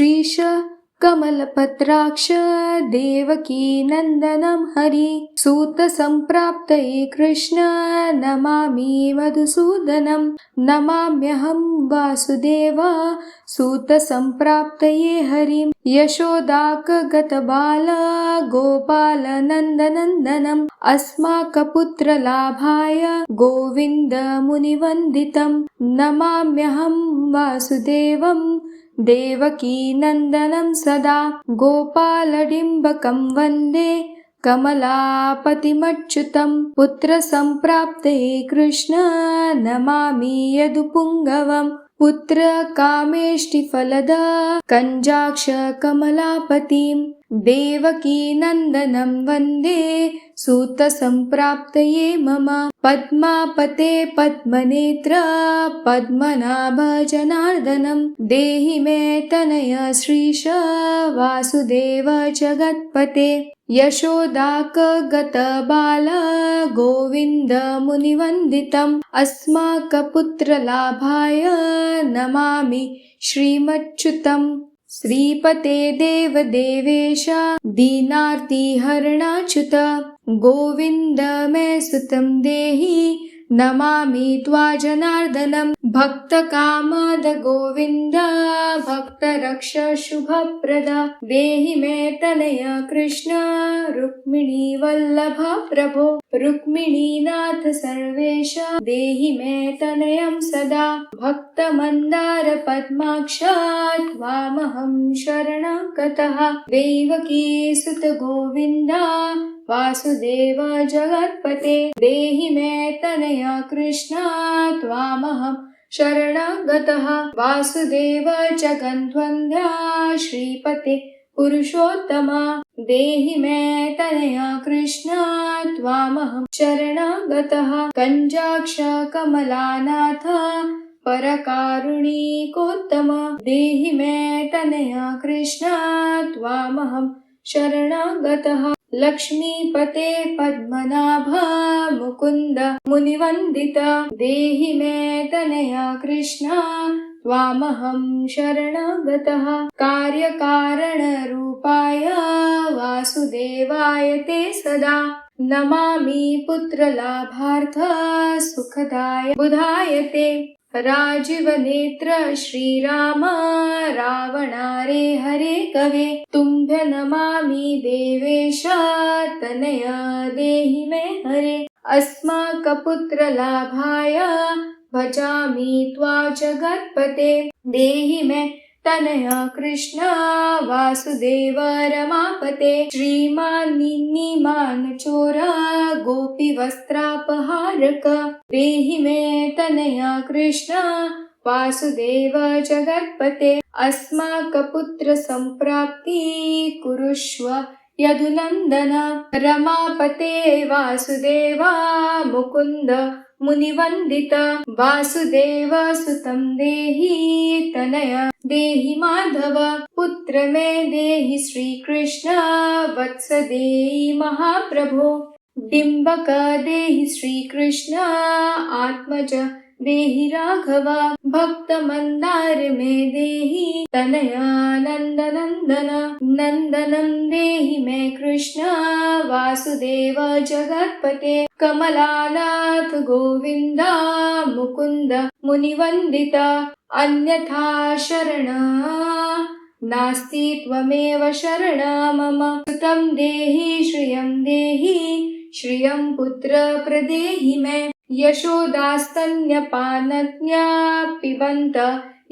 श्रीश कमलपत्राक्ष देवकी नन्दनं हरि सूत सम्प्राप्तये कृष्ण नमामि मधुसूदनं नमाम्यहं वासुदेव सूत सम्प्राप्तये हरिं यशोदाकगतबाल गोपाल नन्दनन्दनम् अस्माकपुत्रलाभाय गोविन्द मुनिवन्दितं नमाम्यहं वासुदेवं देवकी नन्दनं सदा गोपालडिम्बकं वन्दे कमलापतिमच्युतं पुत्रसम्प्राप्तये कृष्ण नमामि यदुपुङ्गवम् पुत्र कामेष्टिफलद कञ्जाक्ष कमलापतिं देवकी नन्दनं वन्दे सूतसम्प्राप्तये मम पद्मापते पद्मनेत्र पद्मनाभ जनार्दनं देहि मे तनय श्रीश वासुदेव जगत्पते यशोदाकगतबाल गोविन्द मुनिवन्दितम् अस्माकपुत्रलाभाय नमामि श्रीमच्युतम् श्रीपते देवदेवेश दीनार्तिहरणाच्युत गोविन्द मे सुतं देहि नमामि त्वा जनार्दनं भक्तकामद गोविन्द भक्तरक्ष शुभप्रद देहि मे तनय कृष्ण रुक्मिणी वल्लभ प्रभो रुक्मिणीनाथ सर्वेश देहि मे तनयं सदा भक्तमन्दार पद्माक्ष त्वामहं शरणं गतः देवकी सुत गोविन्द वासुदेव जगत्पते देहि मे तनय कृष्ण त्वामहं शरणं गतः वासुदेव जगन्वन्द्य श्रीपते पुरुषोत्तम देहि मे तनय कृष्ण त्वामहं शरणं गतः कञ्जाक्ष कमलानाथ परकारुणिकोत्तम देहि मे तनय कृष्ण त्वामहं शरणं गतः लक्ष्मीपते पद्मनाभ मुकुन्द मुनिवन्दित देहि मे तनय कृष्ण त्वामहं शरणं गतः कार्यकारणरूपाय वासुदेवाय ते सदा नमामि पुत्रलाभार्थ सुखदाय बुधाय ते राजीवनेत्र श्रीराम रावणारे हरे कवे तुम्भ्य नमामि देवेश तनय देहि मे हरे अस्माकपुत्रलाभाय भजामि त्वा जगत्पते देहि मे तनय कृष्ण वासुदेव रमापते श्रीमान् चोर गोपीवस्त्रापहारक देहि मे तनय कृष्ण वासुदेव जगत्पते अस्माकपुत्र सम्प्राप्ति कुरुष्व यदुनन्दन रमापते वासुदेव मुकुन्द मुनिवन्दित वासुदेव सुतं देहि तनय देहि माधव पुत्र मे देहि श्रीकृष्ण वत्स देहि महाप्रभो डिम्बक देहि श्रीकृष्ण आत्मज देहि राघव भक्तमन्दार मे देहि तनय नन्दनन्दन नन्दनं देहि मे कृष्ण वासुदेव जगत्पते कमलानाथ गोविन्द मुकुन्द मुनिवन्दित अन्यथा शरण नास्ति त्वमेव शरण मम सुतं देहि श्रियं पुत्र प्रदेहि मे यशोदास्तन्यपानज्ञा पिबन्त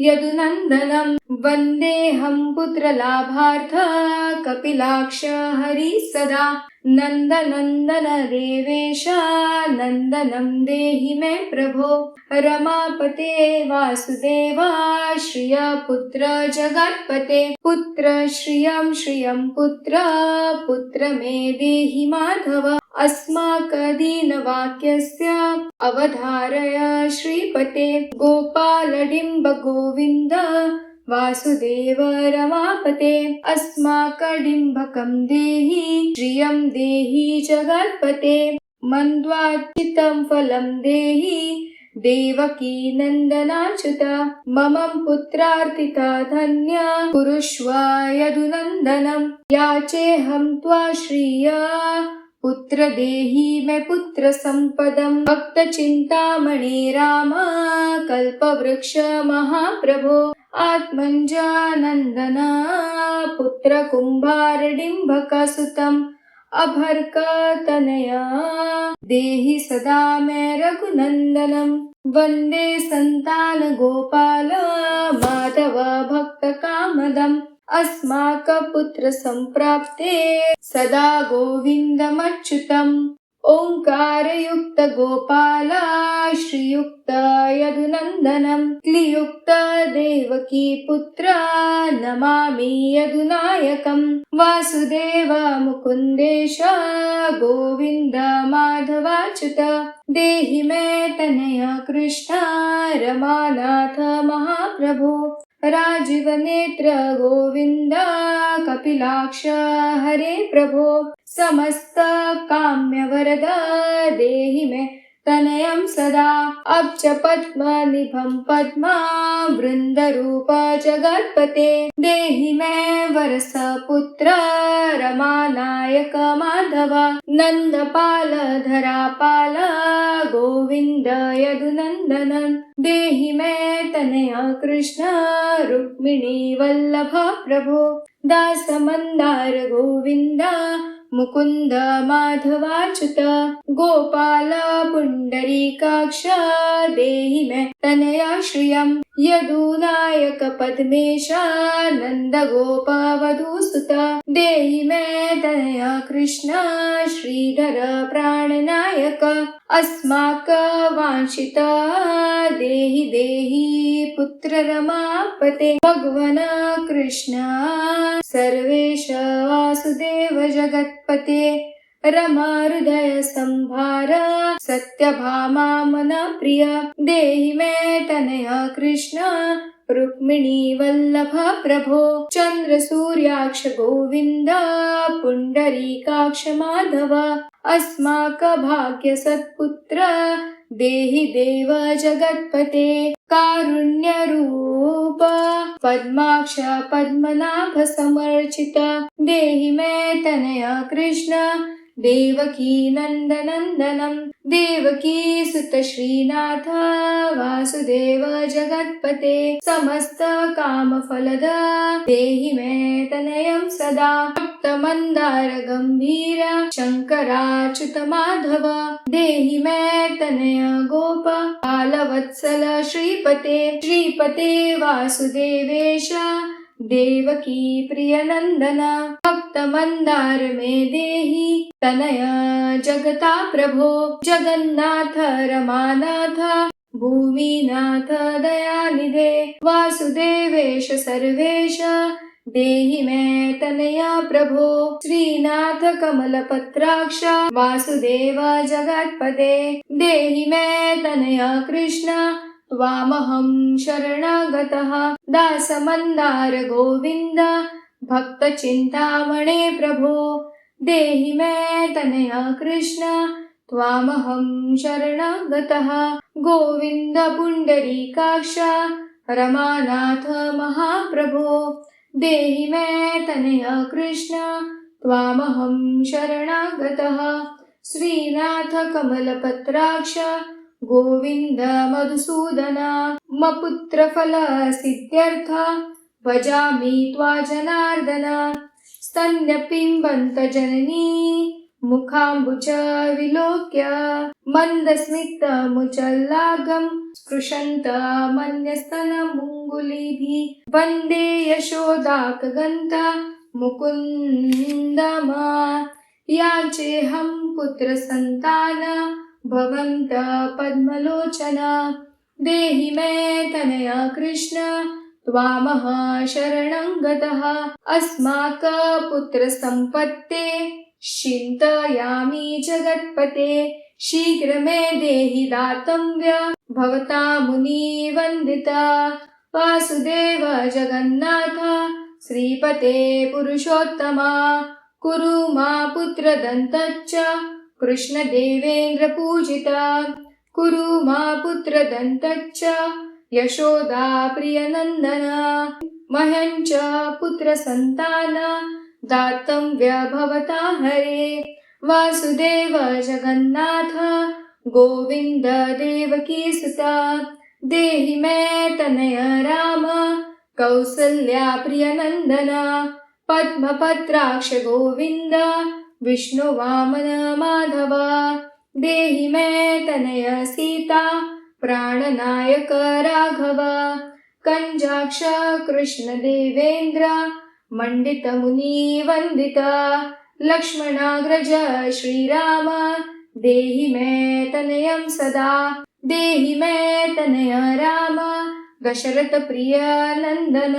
यदुनन्दनं वन्देऽहं पुत्रलाभार्थ कपिलाक्ष हरि सदा नन्दनन्दन देवेश नन्दनं देहि मे प्रभो रमापते वासुदेव श्रियपुत्र जगत्पते पुत्र श्रियं पुत्र मे देहि माधव अस्माकदीनवाक्यस्य अवधारय श्रीपते गोपालडिम्ब गोविन्द वासुदेव रमापते अस्माकडिम्बकं देहि श्रियं देहि जगत्पते मन्द्वाचितं फलं देहि देवकी नन्दनाच्युत मम पुत्रार्थिता धन्य कुरुष्व यदुनन्दनम् याचेऽहं त्वा श्रिय पुत्र देहि मे पुत्र सम्पदम् भक्त चिन्तामणि राम कल्पवृक्ष महाप्रभो आत्मञ्जानन्दन पुत्र कुम्भारडिम्भकसुतम् अभर्कतनया देहि सदा मे रघुनन्दनम् वन्दे सन्तान गोपाल माधव भक्तकामदम् अस्माकपुत्र सम्प्राप्ते सदा गोविन्दमच्युतम् ओङ्कारयुक्त गोपाल श्रीयुक्त यदुनन्दनम् क्लियुक्त देवकी पुत्र नमामि यदुनायकम् वासुदेव मुकुन्देश गोविन्द माधवाच्युत देहि मे तनय कृष्ण रमानाथ महाप्रभो राजीवनेत्र गोविन्द कपिलाक्ष हरे प्रभो समस्त काम्यवरद देहि मे तनयं सदा अब्ज पद्मनिभं पद्मा वृन्दरूप जगत्पते देहि मे वरस पुत्र रमानायक माधव नन्दपाल धरापाल गोविन्द यदुनन्दनन् देहि मे तनय कृष्ण रुक्मिणी वल्लभ प्रभो दासमन्दार गोविन्द मुकुन्द माधवाच्युत गोपाल पुण्डरीकाक्ष देहि मे तनया श्रियम् यदुनायक पद्मेश नन्द गोपवधूसुत देहि मे तनया कृष्ण श्रीधर प्राणनायक अस्माक वाञ्छित देहि देहि पुत्र रमापते भगवन् कृष्ण सर्वेश वासुदेव जगत्पते रमा हृदय संभार सत्यभामा मन प्रिय देहि मे तनय कृष्ण रुक्मिणी वल्लभ प्रभो चन्द्र सूर्याक्ष गोविन्द पुण्डरीकाक्ष माधव अस्माक भाग्य सत्पुत्र देहि देव जगत्पते कारुण्य रूप पद्माक्ष पद्मनाभ समर्चित देहि मे तनय कृष्ण देवकी नन्दनन्दनम् देवकी सुत श्रीनाथ वासुदेव जगत्पते समस्त कामफलद देहि मे तनयं सदा भक्तमन्दार गम्भीर शङ्कराच्युत माधव देहि मे तनय गोप बालवत्सल श्रीपते श्रीपते वासुदेवेश देवकी प्रियनन्दन भक्तमन्दार मे देहि तनय जगता प्रभो जगन्नाथ रमानाथ भूमिनाथ दयानिधे वासुदेवेश सर्वेश देहि मे तनया प्रभो श्रीनाथ कमलपत्राक्ष वासुदेव जगत्पते देहि मे तनया कृष्ण त्वामहं शरणागतः दासमन्दार गोविन्द भक्तचिन्तामणे प्रभो देहि मे तनया कृष्ण त्वामहं शरणागतः गोविन्द पुण्डरीकाक्ष रमानाथ महाप्रभो देहि मे तनया कृष्ण त्वामहं शरणागतः श्रीनाथ कमलपत्राक्ष गोविन्द मधुसूदन मपुत्रफल सिद्ध्यर्थ भजामि त्वा जनार्दन स्तन्यपिम्बन्त जननी मुखाम्बुज विलोक्य मन्दस्मित मुचल्लागम् स्पृशन्त मन्यस्तनमुङ्गुलीभिः वन्दे यशोदाकगन्त मुकुन्दम याचेऽहं पुत्रसन्तान भवन्त पद्मलोचन देहि मे तनया कृष्ण त्वामह शरणं गतः अस्माक पुत्रसम्पत्ते चिन्तयामि जगत्पते शीघ्र मे देहि दातव्य भवता मुनिवन्दिता वासुदेव जगन्नाथ श्रीपते पुरुषोत्तमा कुरु मा पुत्रदन्तच्च कृष्णदेवेन्द्र पूजिता कुरु मा पुत्रदन्तच्च यशोदा प्रियनन्दन मह्यञ्च पुत्रसन्तान दातव्य भवता हरे वासुदेव जगन्नाथ गोविन्द देवकी सुता देहि मे तनय राम कौसल्या प्रियनन्दन पद्मपत्राक्ष गोविन्द विष्णु वामन माधव देहि मे तनय सीता प्राणनायक राघव कंजाक्ष कृष्ण देवेन्द्र मंडित मुनि वंदित लक्ष्मणाग्रज श्रीराम देहि मे तनयं सदा देहि मे तनय राम दशरथ प्रिय नंदन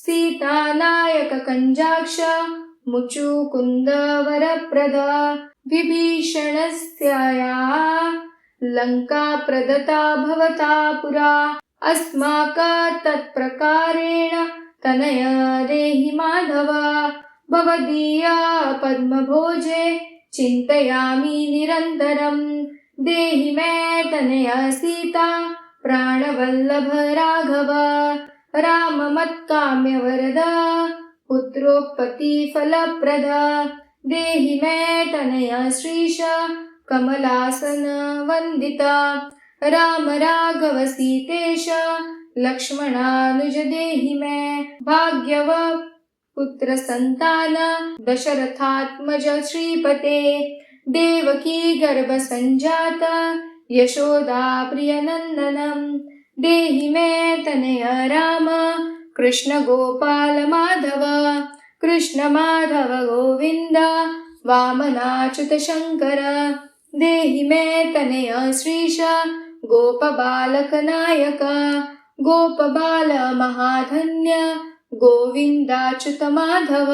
सीतानायक कंजाक्ष मुचुकुंद वरप्रद विभीषणस्याया लंका प्रदता भवता पुरा अस्माक तत्प्रकारेण तनय देहि माधव भवदीया पद्मभोजे चिन्तयामि निरन्तरं देहि मे तनय सीता प्राणवल्लभ राघव राममत्काम्य वरद पुत्रोत्पत्ति फलप्रद देहि मे तनय श्रीश कमलासन वंदिता राम राघव सीतेश लक्ष्मणानुज देहि मे भाग्यव पुत्र संतान दशरथात्मज श्रीपते देवकी गर्भ संजात यशोदा प्रियनन्दनं देहि मे तनय राम कृष्ण गोपाल माधव कृष्ण माधव गोविन्द वामनाच्युत शङ्कर देहि मे तनय श्रीश गोपबालक नायक गोपबाल महाधन्य गोविन्दाच्युत माधव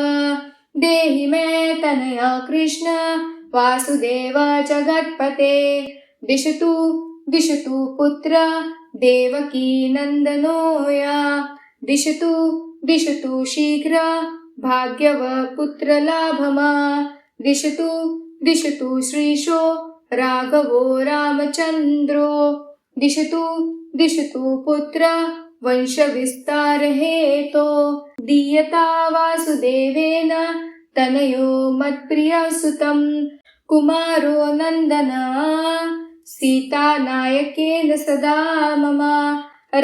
देहि मे तनय कृष्ण वासुदेव जगत्पते दिशतु पुत्र देवकी नन्दनोया दिशतु शीघ्र भाग्यव पुत्र लाभमा दिशतु श्रीशो राघवो रामचन्द्रो दिशतु पुत्र वंश विस्तार हेतो दीयता वासुदेवेन तनयो मत्प्रियसुतं कुमारो नन्दन सीता नायकेन सदा मम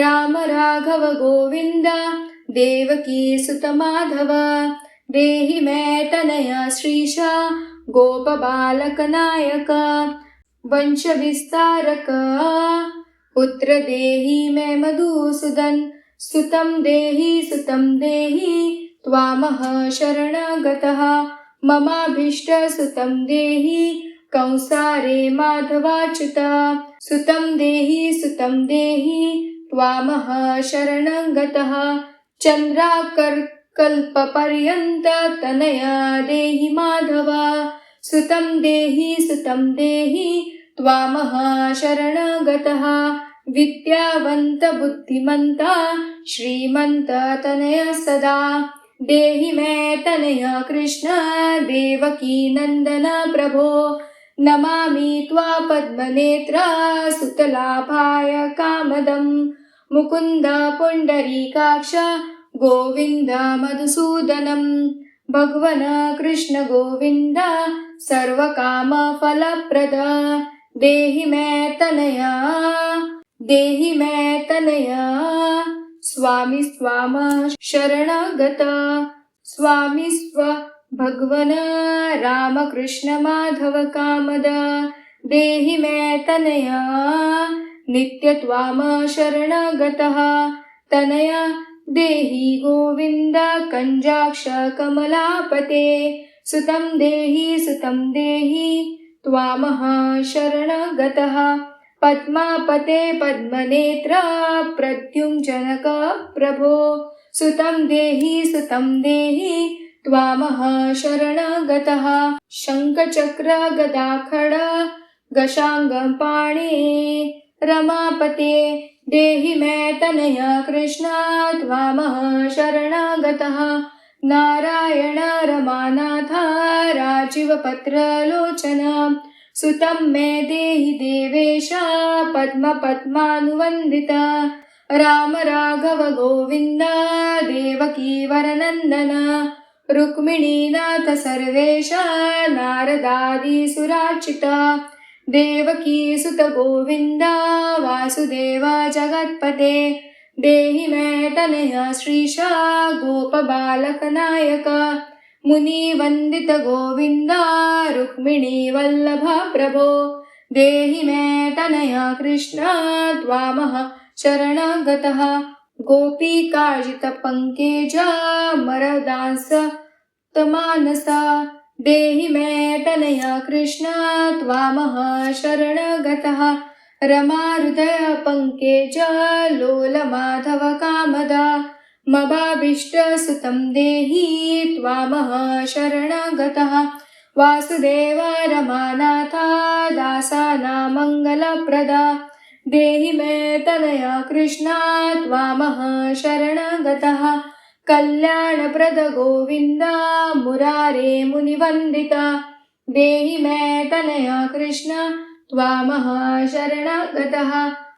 राम राघव गोविन्द देवकी सुत माधव देहि मे तनय श्रीश गोपबालक नायक वंश विस्तारक पुत्र देहि मे मधुसूदन सुतं देहि त्वामः शरणगतः ममाभीष्ट सुतं देहि कंसारे माधवाच्युत सुतं देहि त्वामः शरणगतः चन्द्राकल्पपर्यन्त तनय देहि माधव सुतं देहि त्वामः शरणगतः विद्यावन्त बुद्धिमन्त श्रीमन्त तनय सदा देहि मे तनय कृष्ण देवकी नन्दन प्रभो नमामि त्वा पद्मनेत्र सुतलाभाय कामदं मुकुन्द पुण्डरीकाक्ष गोविन्द मधुसूदनं भगवन् कृष्ण गोविन्द सर्वकाम फलप्रद देहि मे तनय स्वामी स्वाम शरणगत स्वामी स्व भगवन् रामकृष्ण माधव कामद देहि मे तनय नित्यत्वाम शरणगतः तनय देहि गोविन्द कंजाक्ष कमलापते सुतं देहि त्वामः शरणगतः पद्मापते पद्मनेत्र प्रद्युम्नजनक प्रभो सुतं देहि त्वामः शरणगतः शङ्खचक्र गदाखड गशाङ्गपाणे रमापते देहि मे तनय कृष्ण त्वामः शरणगतः नारायण रमानाथ राजीवपत्रलोचन सुतं मे देहि देवेश पद्मपद्मानुवन्दिता राम राघव गोविन्द देवकी वरनन्दन रुक्मिणीनाथ सर्वेश नारदादिसुरार्चिता देवकी सुत गोविन्द वासुदेव जगत्पते देहि मे तनय श्रीश गोपबालकनायक मुनिवन्दित गोविन्द रुक्मिणी वल्लभ प्रभो देहि मे तनय कृष्ण त्वामः शरणगतः गोपीकाजितपङ्केज मरदांस तमानसा देहि मे तनय कृष्ण त्वामः शरणगतः रमाहृदय पङ्केज लोलमाधव कामदा मभाभीष्टसुतं देहि त्वामः शरणगतः वासुदेव रमानाथ दासानां मङ्गलप्रदा देहि मे तनय कृष्ण त्वामः शरणगतः कल्याणप्रद गोविन्द मुरारे मुनिवन्दिता देहि मे तनय कृष्ण त्वामः शरणगतः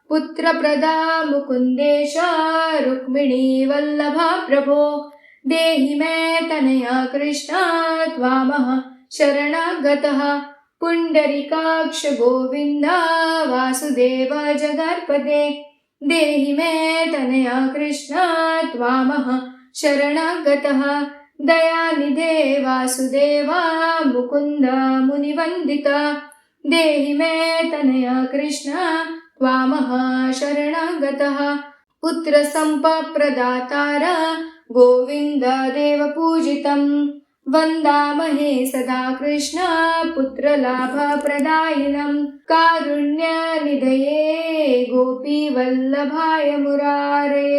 पुत्रप्रदा मुकुन्देश रुक्मिणी वल्लभ प्रभो देहि मे तनय कृष्ण त्वामः शरणगतः पुण्डरीकाक्ष गोविन्द वासुदेव जगत्पते देहि मे तनय कृष्ण त्वामः शरणगतः दयानिधे वासुदेव मुकुन्द मुनिवन्दिता देहि मे तनय कृष्ण त्वामः शरणगतः पुत्रसम्पप्रदातार गोविन्द देवपूजितं वन्दामहे सदा कृष्ण पुत्रलाभप्रदायिनं कारुण्यनिधये गोपीवल्लभाय मुरारे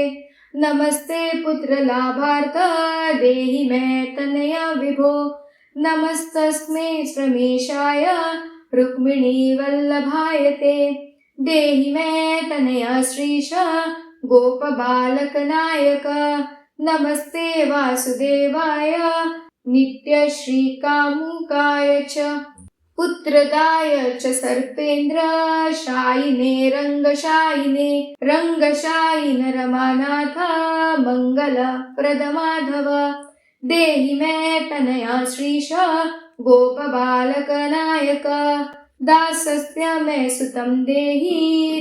नमस्ते पुत्रलाभार्थ देहि मे तनय विभो नमस्तस्मै श्रमेशाय रुक्मिणी वल्लभाय ते देहि मे तनय श्रीश गोपबालकनायक नमस्ते वासुदेवाय नित्यश्रीकामुकाय च पुत्रदाय च सर्पेन्द्र शायिने रङ्गशायिन रमानाथ मङ्गलप्रदमाधव देहि मे तनय श्रीश गोपबालकनायक दासस्य मे सुतं देहि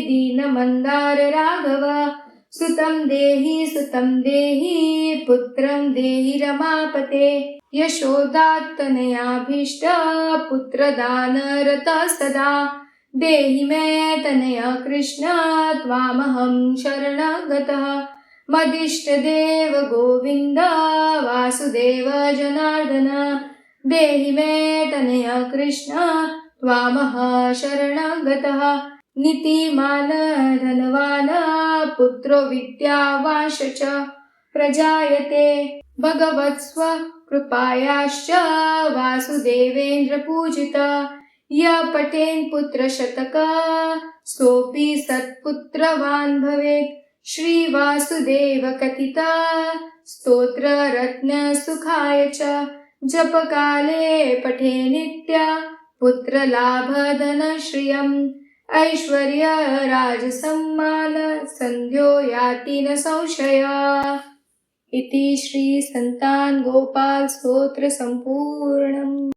दीनमन्दार राघव सुतं देहि पुत्रं देहि रमापते यशोदात्तनयाभीष्ट पुत्रदानरतः सदा देहि मे तनय कृष्ण त्वामहं शरणगतः मदिष्टदेव गोविन्द वासुदेव जनार्दन देहि मे तनय कृष्ण त्वामः शरणगतः नीतिमान् धनवान् पुत्रो विद्यावांश च प्रजायते भगवत्स्व कृपायाश्च वासुदेवेन्द्रपूजिता य पठेन् पुत्रशतक सोऽपि सत्पुत्रवान् भवेत् श्रीवासुदेव कथिता स्तोत्ररत्नसुखाय च जपकाले पठे नित्य पुत्रलाभधनश्रियम् ऐश्वर्यराजसम्मान सन्ध्यो याति न संशय इति श्री संतान गोपाल स्तोत्र संपूर्णम्।